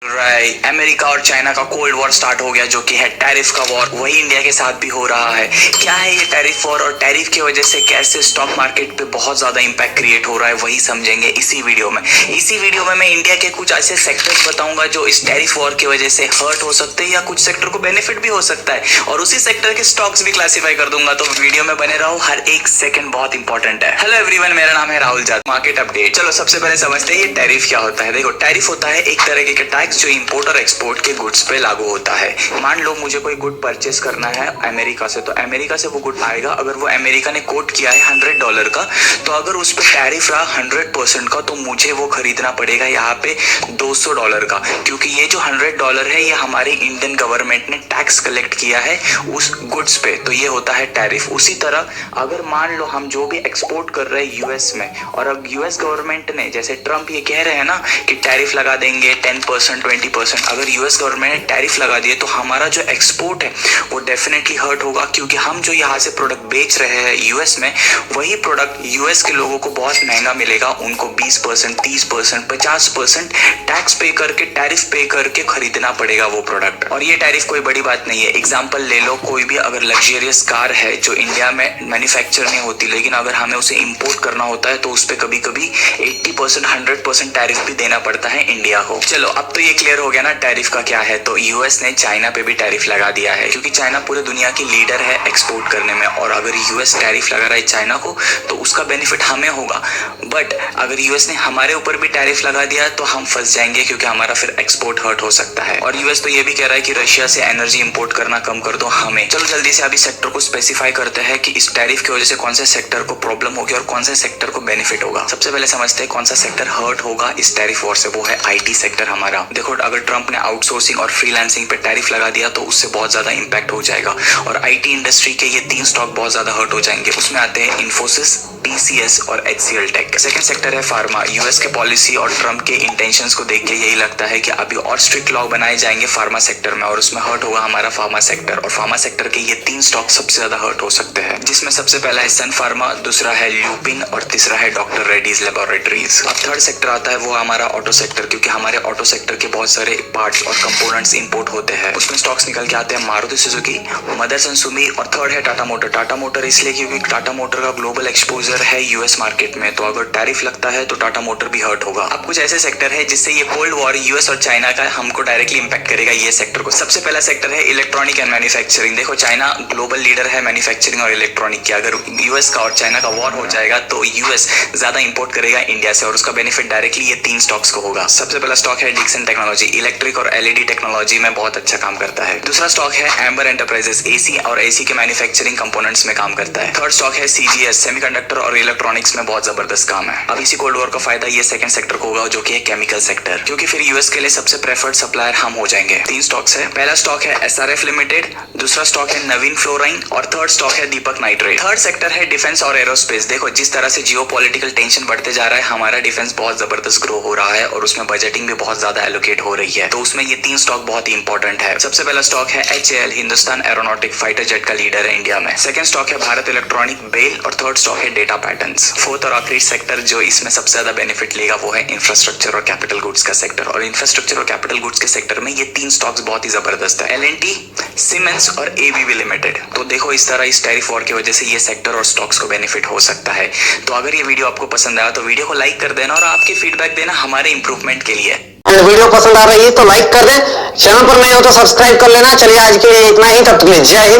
America और China का cold war start हो गया, जो कि है टैरिफ का वॉर। वही इंडिया के साथ भी हो रहा है। क्या है ये टैरिफ वॉर और टैरिफ की वजह से कैसे स्टॉक मार्केट पे बहुत ज्यादा इंपैक्ट क्रिएट हो रहा है, वही समझेंगे इसी वीडियो में। इसी वीडियो में मैं इंडिया के कुछ ऐसे सेक्टर्स बताऊंगा जो इस टैरिफ वॉर की वजह से हर्ट हो सकते हैं या कुछ सेक्टर को बेनिफिट भी हो सकता है, और उसी सेक्टर के स्टॉक्स भी क्लासीफाई कर दूंगा। तो वीडियो में बने रहो, हर एक सेकंड बहुत इंपॉर्टेंट है। हेलो एवरीवन, मेरा नाम है राहुल जाट। Market update. चलो सबसे पहले समझते हैं ये टैरिफ क्या होता है। देखो, टैरिफ होता है एक तरीके का टैक्स जो इंपोर्ट और एक्सपोर्ट के गुड्स पे लागू होता है। मान लो मुझे कोई गुड परचेस करना है अमेरिका से, तो अमेरिका से वो गुड आएगा। अगर वो अमेरिका ने कोट किया है $100 का, तो अगर उस पर टैरिफ रहा 100% का, तो मुझे वो खरीदना पड़ेगा यहाँ पे $200 का, क्योंकि ये जो $100 है ये हमारी इंडियन गवर्नमेंट ने टैक्स कलेक्ट किया है उस गुड्स पे, तो ये होता है टैरिफ। उसी तरह अगर मान लो हम जो भी एक्सपोर्ट कर रहे हैं यूएस में, और अब यूएस गवर्नमेंट ने, जैसे ट्रम्प ये कह रहे हैं ना कि टैरिफ लगा देंगे 10% 20%, अगर यूएस गवर्नमेंट ने टैरिफ लगा दिए तो हमारा जो एक्सपोर्ट है वो डेफिनेटली हर्ट होगा, क्योंकि हम जो यहाँ से प्रोडक्ट बेच रहे हैं यूएस में, वही प्रोडक्ट यूएस के लोगों को बहुत महंगा मिलेगा। उनको 20% 30% 50% टैक्स पे करके, टैरिफ पे करके खरीदना पड़ेगा वो प्रोडक्ट। और ये टैरिफ कोई बड़ी बात नहीं है। एग्जाम्पल ले लो, कोई भी अगर लग्जरियस कार है जो इंडिया में मैन्युफैक्चर नहीं होती, लेकिन अगर हमें उसे इंपोर्ट करना होता है तो उस पर कभी कभी 80% 100% टैरिफ भी देना पड़ता है इंडिया को। चलो अब तो ये क्लियर हो गया ना टैरिफ का क्या है। तो यूएस ने चाइना पे भी टैरिफ लगा दिया है, क्योंकि चाइना पूरे दुनिया की लीडर है एक्सपोर्ट करने में, और अगर यूएस टैरिफ लगा रहा है चाइना को तो उसका बेनिफिट हमें होगा। बट अगर यूएस ने हमारे ऊपर भी टैरिफ लगा दिया तो हम फंस जाएंगे, क्योंकि हमारा फिर एक्सपोर्ट हर्ट हो सकता है। और यूएस तो ये भी कह रहा है कि रशिया से एनर्जी इंपोर्ट करना कम कर दो हमें। चलो जल्दी से अभी सेक्टर को स्पेसिफाई करते हैं कि इस टैरिफ की वजह से कौन से सेक्टर को प्रॉब्लम होगी और कौन से सेक्टर को बेनिफिट होगा। सबसे पहले समझते हैं कौन सा सेक्टर हर्ट होगा इस टैरिफ वॉर से। वो है आईटी सेक्टर हमारा। देखो, अगर ट्रम्प ने आउटसोर्सिंग और फ्रीलांसिंग पे टैरिफ लगा दिया तो उससे बहुत ज्यादा इंपैक्ट हो जाएगा, और आईटी इंडस्ट्री के ये 3 स्टॉक बहुत ज्यादा हर्ट हो जाएंगे। उसमें आते हैं इन्फोसिस, टीसीएस और एचसीएल टेक। सेकंड सेक्टर है फार्मा। यूएस के पॉलिसी और ट्रम्प के इंटेंशंस को देख के यही लगता है कि अभी और स्ट्रिक्ट लॉ बनाए जाएंगे फार्मा सेक्टर में, और उसमें हर्ट होगा हमारा फार्मा सेक्टर। और फार्मा सेक्टर के ये 3 स्टॉक सबसे ज्यादा हर्ट हो सकते हैं, जिसमें सबसे पहला है सन फार्मा, दूसरा है ल्यूपिन और तीसरा है डॉक्टर रेड्डीज लेबोरेटरीज। अब थर्ड सेक्टर आता है वो हमारा ऑटो सेक्टर, क्योंकि हमारे ऑटो सेक्टर के बहुत सारे पार्ट्स और कंपोनेंट्स इंपोर्ट होते हैं। उसमें स्टॉक्स निकल के आते हैं मारुति सुजुकी, मदरसन सुमी, और थर्ड है टाटा मोटर। टाटा मोटर इसलिए क्योंकि टाटा मोटर का ग्लोबल एक्सपोजर है यूएस मार्केट में, तो अगर टैरिफ लगता है तो टाटा मोटर भी हर्ट होगा। अब कुछ ऐसे सेक्टर है जिससे ये कोल्ड वॉर यूएस और चाइना का हमको डायरेक्टली इंपैक्ट करेगा ये सेक्टर को। सबसे पहला सेक्टर है इलेक्ट्रॉनिक एंड मैन्युफैक्चरिंग। देखो, चाइना ग्लोबल लीडर है मैन्युफैक्चरिंग और इलेक्ट्रॉनिक की। अगर यूएस का और चाइना का वॉर हो जाएगा तो यूएस ज्यादा इंपोर्ट करेगा इंडिया से, और उसका बेनिफिट डायरेक्टली ये 3 स्टॉक्स को होगा। सबसे पहला स्टॉक है डिक्सन टेक्नोलॉजी, इलेक्ट्रिक और एलईडी टेक्नोलॉजी में बहुत अच्छा काम करता है। दूसरा स्टॉक है एम्बर एंटरप्राइजेस, एसी और एसी के मैन्युफैक्चरिंग कंपोनेंट्स में काम करता है। थर्ड स्टॉक है सीजीएस, सेमीकंडक्टर और इलेक्ट्रॉनिक्स में बहुत जबरदस्त काम है। अब इसी कोल्ड वॉर का फायदा ये सेकंड सेक्टर को होगा, जो कि है केमिकल सेक्टर, क्योंकि फिर यूएस के लिए सबसे प्रेफर्ड सप्लायर हम हो जाएंगे। 3 स्टॉक्स है। पहला स्टॉक है एसआरएफ लिमिटेड, दूसरा स्टॉक है नवीन फ्लोराइन, और थर्ड स्टॉक है दीपक नाइट्रेट। थर्ड सेक्टर है डिफेंस और एरोस्पेस। देखो, जिस तरह से जियोपॉलिटिकल टेंशन बढ़ते जा रहा है, हमारा डिफेंस बहुत जबरदस्त ग्रो हो रहा है, और उसमें बजटिंग भी बहुत ज्यादा एलोकेट हो रही है, तो उसमें ये 3 स्टॉक बहुत ही इंपॉर्टेंट है। सबसे पहला स्टॉक है HAL, Hindustan aeronautic fighter jet का लीडर है इंडिया में। सेकंड स्टॉक है भारत इलेक्ट्रॉनिक, बेल, और थर्ड स्टॉक है डेटा पैटर्न्स। फोर्थ और आखिरी सेक्टर जो इसमें सबसे ज्यादा बेनिफिट लेगा वो है इंफ्रास्ट्रक्चर और कैपिटल गुड्स का सेक्टर। और इंफ्रास्ट्रक्चर और कैपिटल गुड्स के सेक्टर में ये 3 स्टॉक्स बहुत ही जबरदस्त है, एलएनटी, सीमेंस और एबीबी लिमिटेड। तो देखो, इस तरह इस टैरिफ वॉर की वजह से ये सेक्टर और स्टॉक्स को बेनिफिट हो सकता है। तो अगर ये वीडियो आपको पसंद आया तो वीडियो को लाइक कर देना, और आपके फीडबैक देना हमारे इंप्रूवमेंट के लिए। वीडियो पसंद आ रही है तो लाइक कर दें, चैनल पर नए हो तो सब्सक्राइब कर लेना। चलिए आज के लिए इतना ही, तब तक के लिए जय हिंद।